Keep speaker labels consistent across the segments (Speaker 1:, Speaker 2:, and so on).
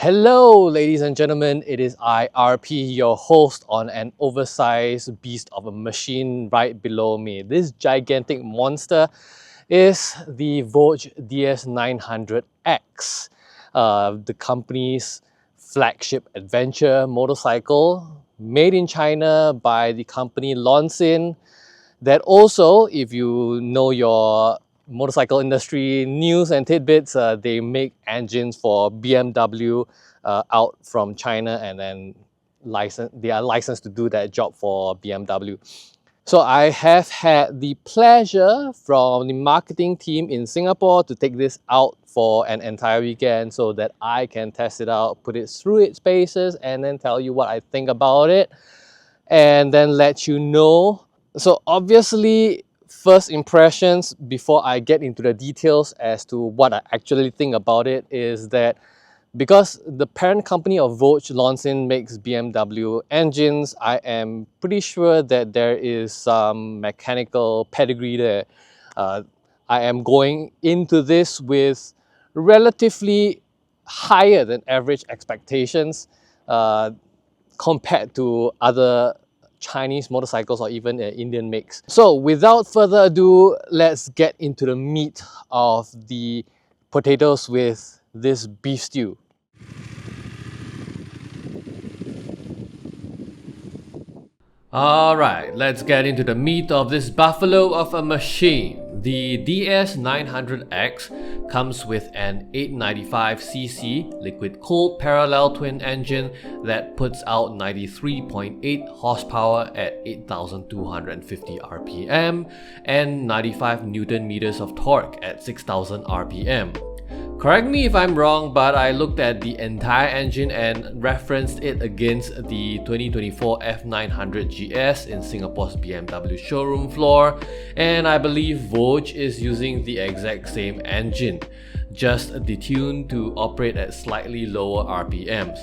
Speaker 1: Hello, ladies and gentlemen. It is I, RP, your host on an oversized beast of a machine right below me. This gigantic monster is the Voge DS900X, the company's flagship adventure motorcycle, made in China by the company Lonsin. That also, if you know your motorcycle industry news and tidbits, they make engines for BMW out from China, and then they are licensed to do that job for BMW. So I have had the pleasure from the marketing team in Singapore to take this out for an entire weekend so that I can test it out, put it through its paces, and then tell you what I think about it, and then let you know. So obviously, first impressions before I get into the details as to what I actually think about it is that because the parent company of Voge, Lonsin, makes BMW engines, I am pretty sure that there is some mechanical pedigree there. I am going into this with relatively higher than average expectations compared to other Chinese motorcycles or even Indian makes. So without further ado, let's get into the meat of the potatoes with this beef stew. Alright, let's get into the meat of this buffalo of a machine. The DS900X comes with an 895cc liquid-cooled parallel twin engine that puts out 93.8 horsepower at 8,250 RPM and 95 Newton meters of torque at 6,000 RPM. Correct me if I'm wrong, but I looked at the entire engine and referenced it against the 2024 F900 GS in Singapore's BMW showroom floor, and I believe Voge is using the exact same engine, just detuned to operate at slightly lower RPMs.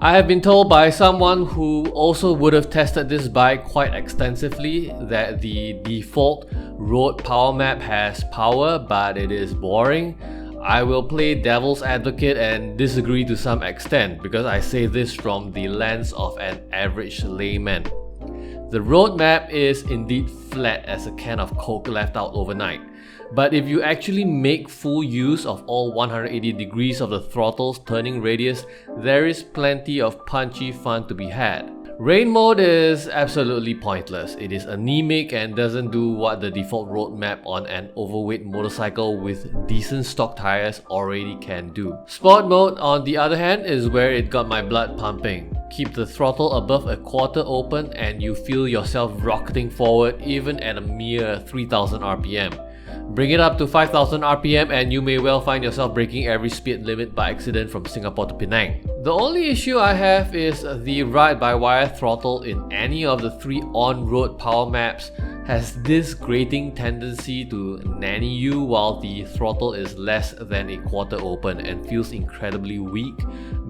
Speaker 1: I have been told by someone who also would have tested this bike quite extensively that the default road power map has power, but it is boring. I will play devil's advocate and disagree to some extent because I say this from the lens of an average layman. The road map is indeed flat as a can of Coke left out overnight, but if you actually make full use of all 180 degrees of the throttle's turning radius, there is plenty of punchy fun to be had. Rain mode is absolutely pointless. It is anemic and doesn't do what the default road map on an overweight motorcycle with decent stock tires already can do. Sport mode, on the other hand, is where it got my blood pumping. Keep the throttle above a quarter open and you feel yourself rocketing forward even at a mere 3,000 RPM. Bring it up to 5,000 RPM and you may well find yourself breaking every speed limit by accident from Singapore to Penang. The only issue I have is the ride-by-wire throttle in any of the three on-road power maps has this grating tendency to nanny you while the throttle is less than a quarter open and feels incredibly weak.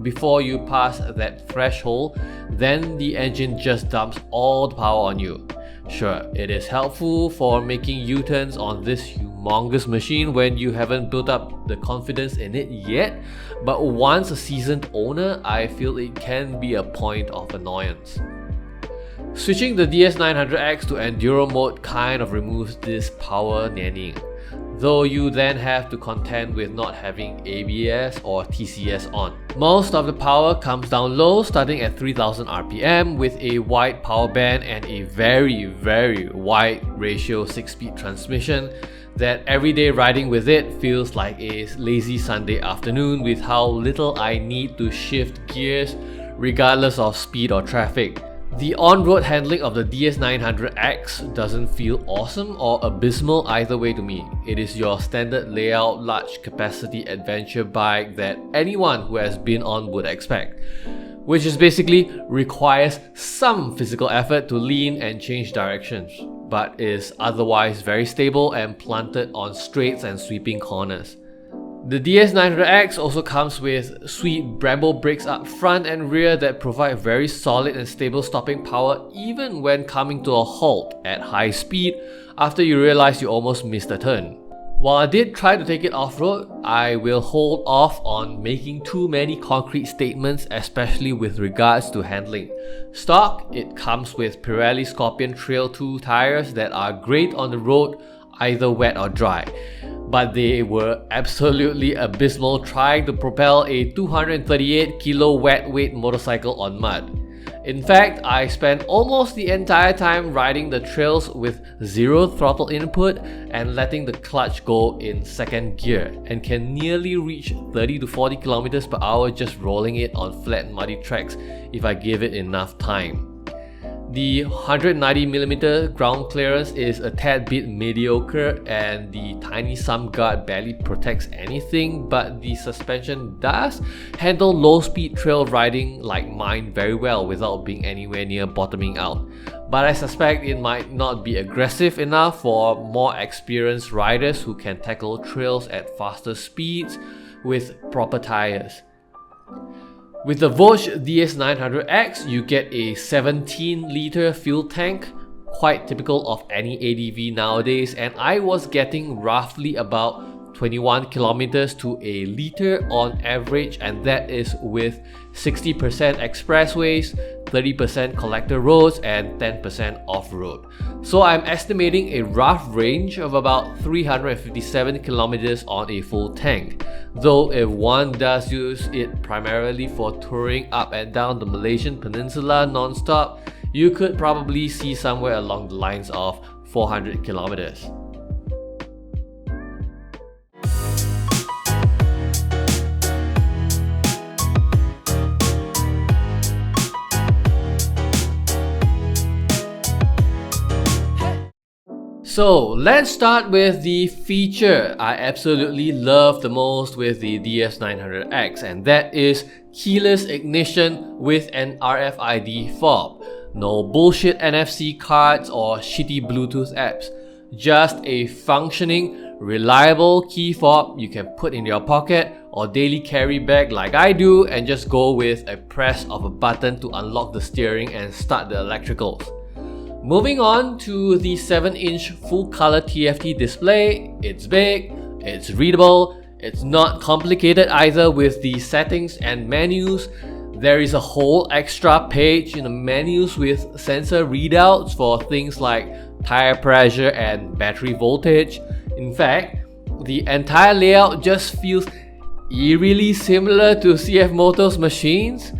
Speaker 1: Before you pass that threshold, then the engine just dumps all the power on you. Sure, it is helpful for making U-turns on this humongous machine when you haven't built up the confidence in it yet, but once a seasoned owner, I feel it can be a point of annoyance. Switching the DS900X to Enduro mode kind of removes this power nannying, though you then have to contend with not having ABS or TCS on. Most of the power comes down low, starting at 3,000 RPM with a wide power band and a very wide ratio 6-speed transmission that everyday riding with it feels like a lazy Sunday afternoon with how little I need to shift gears regardless of speed or traffic. The on-road handling of the DS900X doesn't feel awesome or abysmal either way to me. It is your standard layout, large capacity adventure bike that anyone who has been on would expect, which is basically requires some physical effort to lean and change directions, but is otherwise very stable and planted on straights and sweeping corners. The DS900X also comes with sweet Brembo brakes up front and rear that provide very solid and stable stopping power even when coming to a halt at high speed after you realize you almost missed a turn. While I did try to take it off-road, I will hold off on making too many concrete statements, especially with regards to handling. Stock, it comes with Pirelli Scorpion Trail 2 tires that are great on the road, either wet or dry. But they were absolutely abysmal trying to propel a 238 kilo wet weight motorcycle on mud. In fact, I spent almost the entire time riding the trails with zero throttle input and letting the clutch go in second gear, and can nearly reach 30 to 40 kilometers per hour just rolling it on flat muddy tracks if I give it enough time. The 190mm ground clearance is a tad bit mediocre, and the tiny sump guard barely protects anything, but the suspension does handle low-speed trail riding like mine very well without being anywhere near bottoming out. But I suspect it might not be aggressive enough for more experienced riders who can tackle trails at faster speeds with proper tires. With the Voge DS900X, you get a 17-liter fuel tank, quite typical of any ADV nowadays, and I was getting roughly about 21 kilometers to a liter on average, and that is with 60% expressways, 30% collector roads, and 10% off-road. So I'm estimating a rough range of about 357 kilometers on a full tank. Though if one does use it primarily for touring up and down the Malaysian peninsula non-stop, you could probably see somewhere along the lines of 400 kilometers. So let's start with the feature I absolutely love the most with the DS900X, and that is keyless ignition with an RFID fob. No bullshit NFC cards or shitty Bluetooth apps. Just a functioning, reliable key fob you can put in your pocket or daily carry bag like I do, and just go with a press of a button to unlock the steering and start the electricals. Moving on to the 7-inch full-color TFT display. It's big, it's readable, it's not complicated either with the settings and menus. There is a whole extra page in the menus with sensor readouts for things like tire pressure and battery voltage. In fact, the entire layout just feels eerily similar to CF Moto's machines.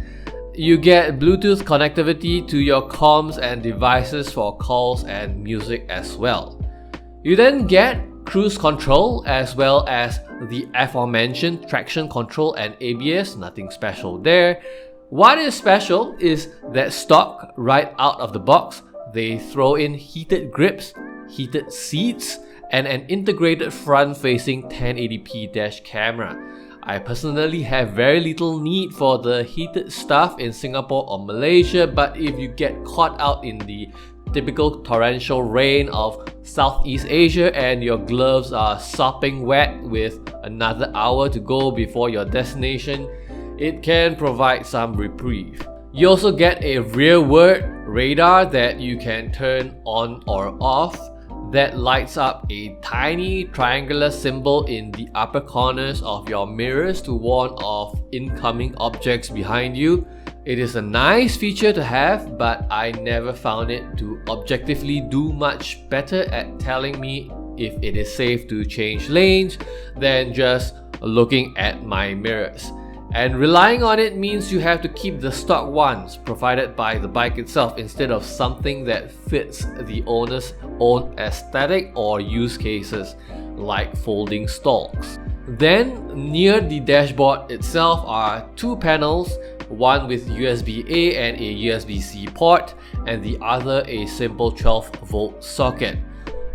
Speaker 1: You get Bluetooth connectivity to your comms and devices for calls and music as well. You then get cruise control as well as the aforementioned traction control and ABS, nothing special there. What is special is that stock right out of the box, they throw in heated grips, heated seats, and an integrated front-facing 1080p dash camera. I personally have very little need for the heated stuff in Singapore or Malaysia, but if you get caught out in the typical torrential rain of Southeast Asia and your gloves are sopping wet with another hour to go before your destination, it can provide some reprieve. You also get a rearward radar that you can turn on or off, that lights up a tiny triangular symbol in the upper corners of your mirrors to warn of incoming objects behind you. It is a nice feature to have, but I never found it to objectively do much better at telling me if it is safe to change lanes than just looking at my mirrors. And relying on it means you have to keep the stock ones provided by the bike itself instead of something that fits the owner's own aesthetic or use cases, like folding stalks. Then, near the dashboard itself are two panels, one with USB-A and a USB-C port, and the other a simple 12-volt socket.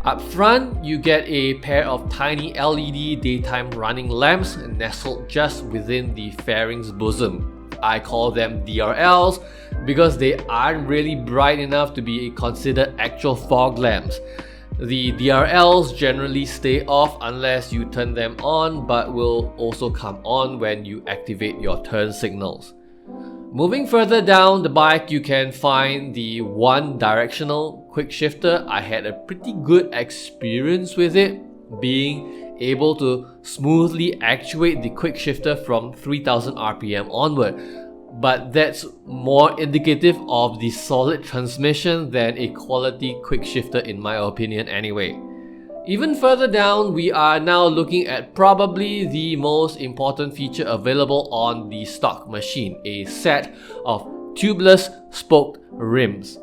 Speaker 1: Up front, you get a pair of tiny LED daytime running lamps nestled just within the fairing's bosom. I call them DRLs because they aren't really bright enough to be considered actual fog lamps. The DRLs generally stay off unless you turn them on, but will also come on when you activate your turn signals. Moving further down the bike, you can find the one-directional quick shifter. I had a pretty good experience with it, being able to smoothly actuate the quick shifter from 3000 RPM onward, but that's more indicative of the solid transmission than a quality quick shifter in my opinion anyway. Even further down, we are now looking at probably the most important feature available on the stock machine, a set of tubeless spoked rims,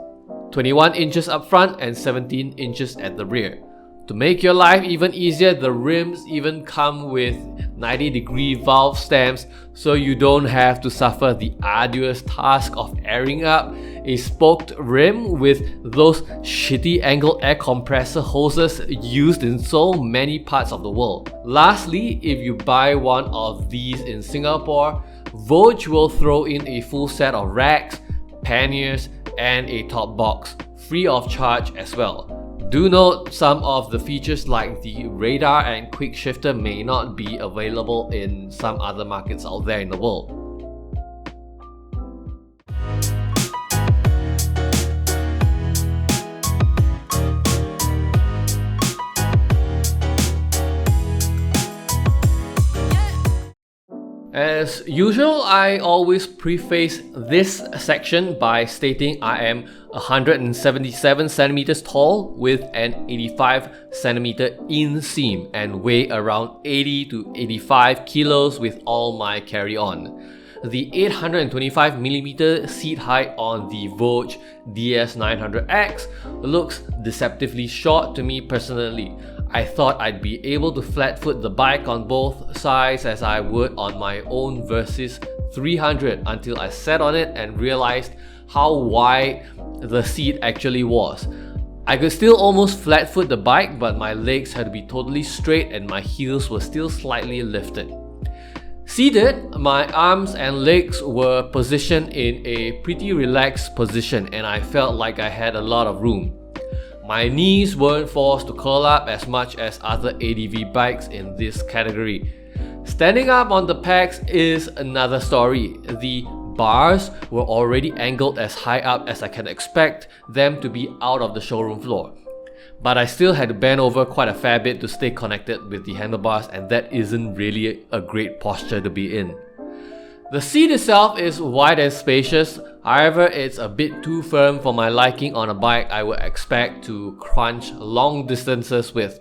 Speaker 1: 21 inches up front and 17 inches at the rear. To make your life even easier, the rims even come with 90-degree valve stems, so you don't have to suffer the arduous task of airing up a spoked rim with those shitty angle air compressor hoses used in so many parts of the world. Lastly, if you buy one of these in Singapore, Voge will throw in a full set of racks, panniers, and a top box, free of charge as well. Do note some of the features like the radar and quick shifter may not be available in some other markets out there in the world. As usual, I always preface this section by stating I am 177 centimeters tall with an 85 centimeter inseam and weigh around 80 to 85 kilos with all my carry-on. The 825mm seat height on the Voge DS900X looks deceptively short to me personally. I thought I'd be able to flat-foot the bike on both sides as I would on my own Versys 300 until I sat on it and realized how wide the seat actually was. I could still almost flat-foot the bike, but my legs had to be totally straight and my heels were still slightly lifted. Seated, my arms and legs were positioned in a pretty relaxed position and I felt like I had a lot of room. My knees weren't forced to curl up as much as other ADV bikes in this category. Standing up on the pegs is another story. The bars were already angled as high up as I can expect them to be out of the showroom floor. But I still had to bend over quite a fair bit to stay connected with the handlebars, and that isn't really a great posture to be in. The seat itself is wide and spacious, however it's a bit too firm for my liking on a bike I would expect to crunch long distances with.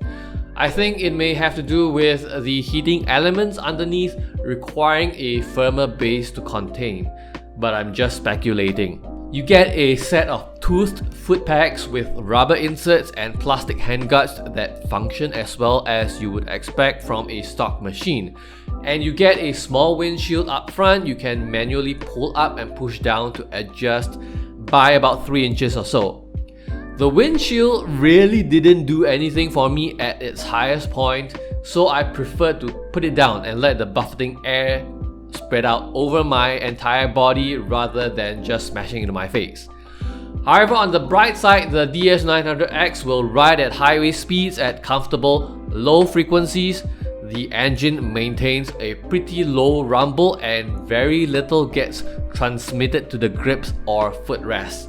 Speaker 1: I think it may have to do with the heating elements underneath requiring a firmer base to contain, but I'm just speculating. You get a set of toothed foot pegs with rubber inserts and plastic handguards that function as well as you would expect from a stock machine. And you get a small windshield up front you can manually pull up and push down to adjust by about 3 inches or so. The windshield really didn't do anything for me at its highest point, so I preferred to put it down and let the buffeting air spread out over my entire body rather than just smashing into my face. However, on the bright side, the DS900X will ride at highway speeds at comfortable low frequencies. The engine maintains a pretty low rumble and very little gets transmitted to the grips or footrests.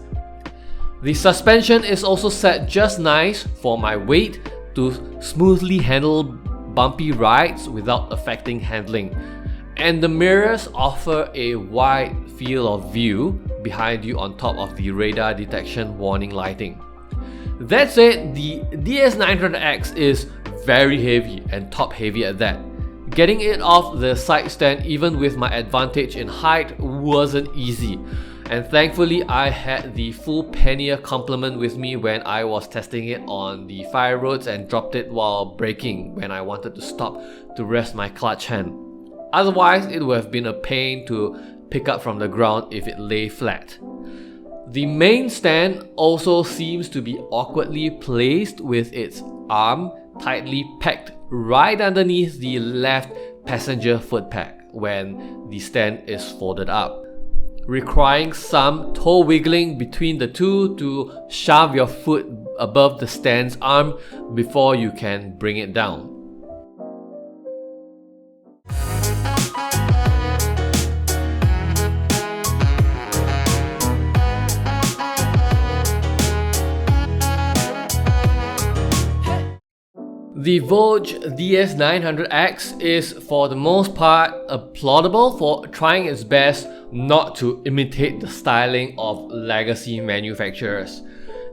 Speaker 1: The suspension is also set just nice for my weight to smoothly handle bumpy rides without affecting handling. And the mirrors offer a wide field of view behind you on top of the radar detection warning lighting. That said, the DS900X is very heavy and top heavy at that. Getting it off the side stand even with my advantage in height wasn't easy, and thankfully I had the full pannier complement with me when I was testing it on the fire roads and dropped it while braking when I wanted to stop to rest my clutch hand. Otherwise, it would have been a pain to pick up from the ground if it lay flat. The main stand also seems to be awkwardly placed with its arm tightly packed right underneath the left passenger foot peg when the stand is folded up, requiring some toe wiggling between the two to shove your foot above the stand's arm before you can bring it down. The Voge DS900X is for the most part applaudable for trying its best not to imitate the styling of legacy manufacturers.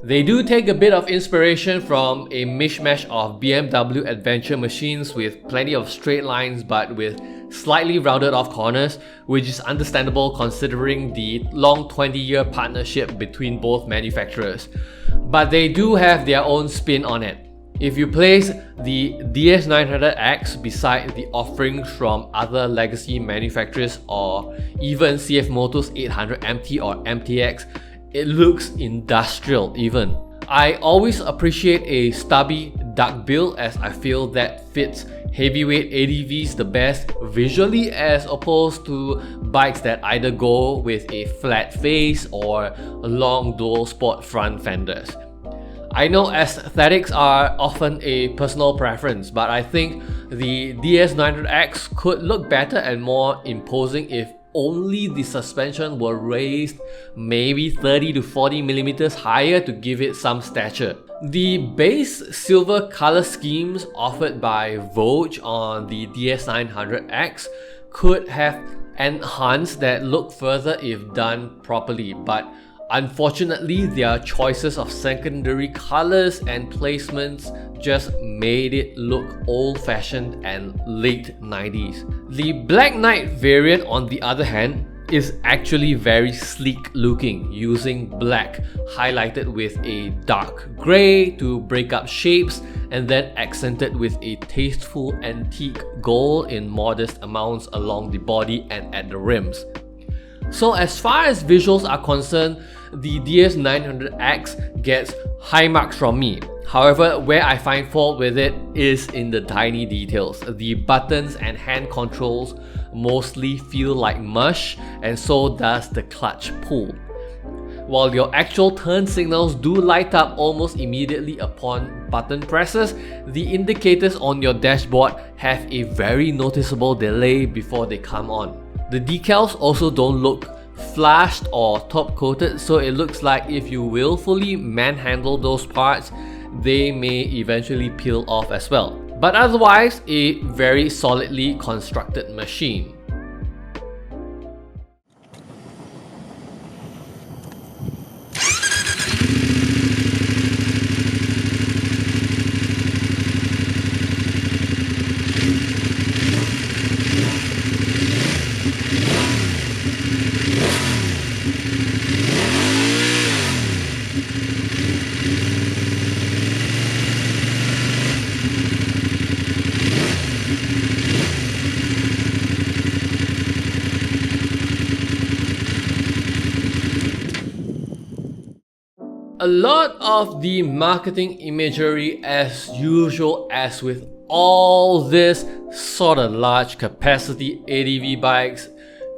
Speaker 1: They do take a bit of inspiration from a mishmash of BMW adventure machines with plenty of straight lines but with slightly rounded off corners, which is understandable considering the long 20-year partnership between both manufacturers. But they do have their own spin on it. If you place the DS900X beside the offerings from other legacy manufacturers or even CF Moto's 800MT or MTX, it looks industrial even. I always appreciate a stubby duck build as I feel that fits heavyweight ADVs the best visually as opposed to bikes that either go with a flat face or long dual sport front fenders. I know aesthetics are often a personal preference, but I think the DS900X could look better and more imposing if only the suspension were raised maybe 30 to 40 millimeters higher to give it some stature. The base silver color schemes offered by Voge on the DS900X could have enhanced that look further if done properly, but unfortunately, their choices of secondary colors and placements just made it look old-fashioned and late 90s. The Black Knight variant, on the other hand, is actually very sleek looking, using black highlighted with a dark grey to break up shapes and then accented with a tasteful antique gold in modest amounts along the body and at the rims. So as far as visuals are concerned, the DS900X gets high marks from me. However, where I find fault with it is in the tiny details. The buttons and hand controls mostly feel like mush, and so does the clutch pull. While your actual turn signals do light up almost immediately upon button presses, the indicators on your dashboard have a very noticeable delay before they come on. The decals also don't look flashed or top coated, so it looks like if you willfully manhandle those parts, they may eventually peel off as well. But otherwise, a very solidly constructed machine. A lot of the marketing imagery, as usual, as with all this sort of large capacity ADV bikes,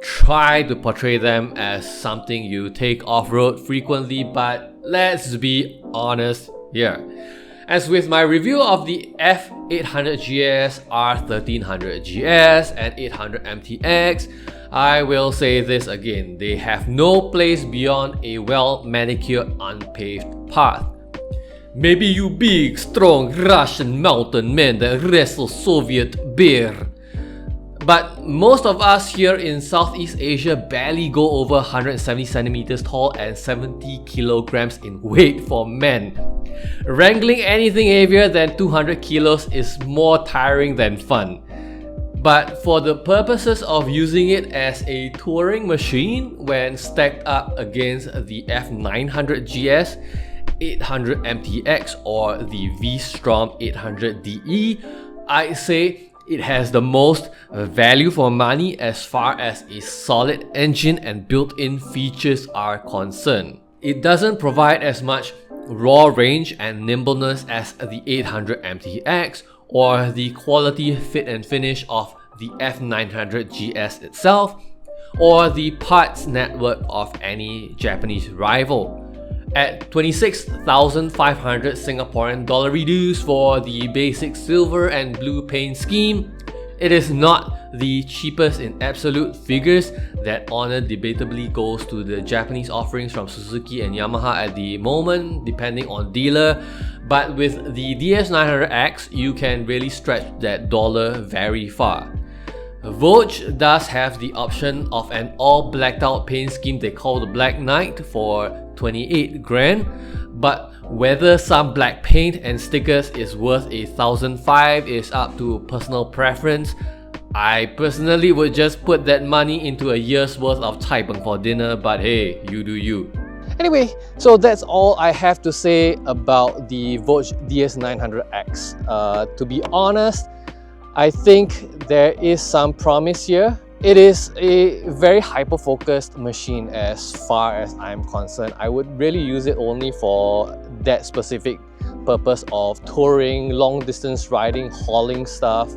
Speaker 1: try to portray them as something you take off-road frequently, but let's be honest here. As with my review of the F800GS, R1300GS and 800MTX, I will say this again, they have no place beyond a well-manicured, unpaved path. Maybe you big, strong Russian mountain man that wrestle Soviet bear. But most of us here in Southeast Asia barely go over 170 centimeters tall and 70 kilograms in weight for men. Wrangling anything heavier than 200 kilos is more tiring than fun. But for the purposes of using it as a touring machine when stacked up against the F900GS, 800MTX or the V-Strom 800DE, I say it has the most value for money as far as a solid engine and built-in features are concerned. It doesn't provide as much raw range and nimbleness as the 800MTX or the quality fit and finish of the F900GS itself, or the parts network of any Japanese rival. At 26,500 Singaporean dollar reduce for the basic silver and blue paint scheme, It is not the cheapest in absolute figures. That honor debatably goes to the Japanese offerings from Suzuki and Yamaha at the moment, depending on dealer. But with the DS900X, you can really stretch that dollar very far. Voge does have the option of an all blacked out paint scheme they call the Black Knight for 28 grand, but whether some black paint and stickers is worth 1,500 is up to personal preference. I personally would just put that money into a year's worth of cai peng for dinner, but hey, you do you.
Speaker 2: Anyway, so that's all I have to say about the Voge DS900X. To be honest, I think there is some promise here. It is a very hyper-focused machine as far as I'm concerned. I would really use it only for that specific purpose of touring, long-distance riding, hauling stuff.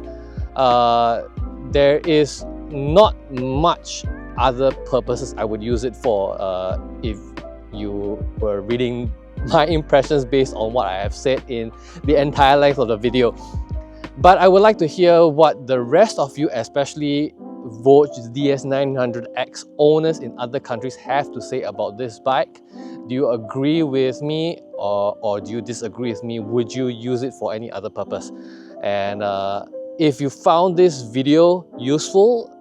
Speaker 2: There is not much other purposes I would use it for if you were reading my impressions based on what I have said in the entire length of the video. But I would like to hear what the rest of you, especially Voge DS900X owners in other countries, have to say about this bike. Do you agree with me or do you disagree with me? Would you use it for any other purpose? And if you found this video useful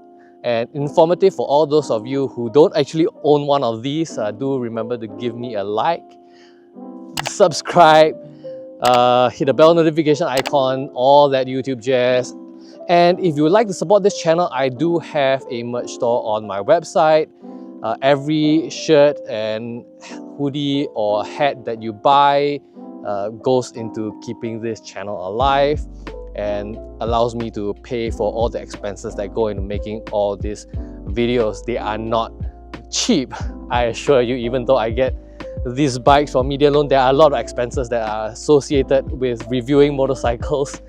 Speaker 2: and informative for all those of you who don't actually own one of these, do remember to give me a like, subscribe, hit the bell notification icon, all that YouTube jazz. And if you would like to support this channel, I do have a merch store on my website. Every shirt and hoodie or hat that you buy goes into keeping this channel alive and allows me to pay for all the expenses that go into making all these videos. They are not cheap, I assure you. Even though I get these bikes from Media Loan, there are a lot of expenses that are associated with reviewing motorcycles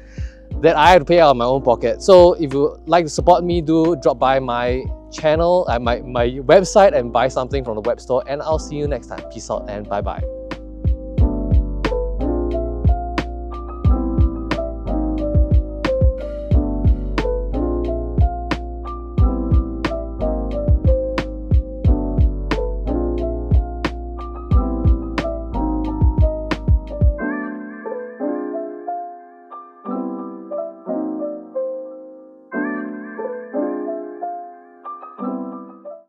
Speaker 2: that I have to pay out of my own pocket. So if you would like to support me, do drop by my channel, my website, and buy something from the web store. And I'll see you next time. Peace out and bye bye.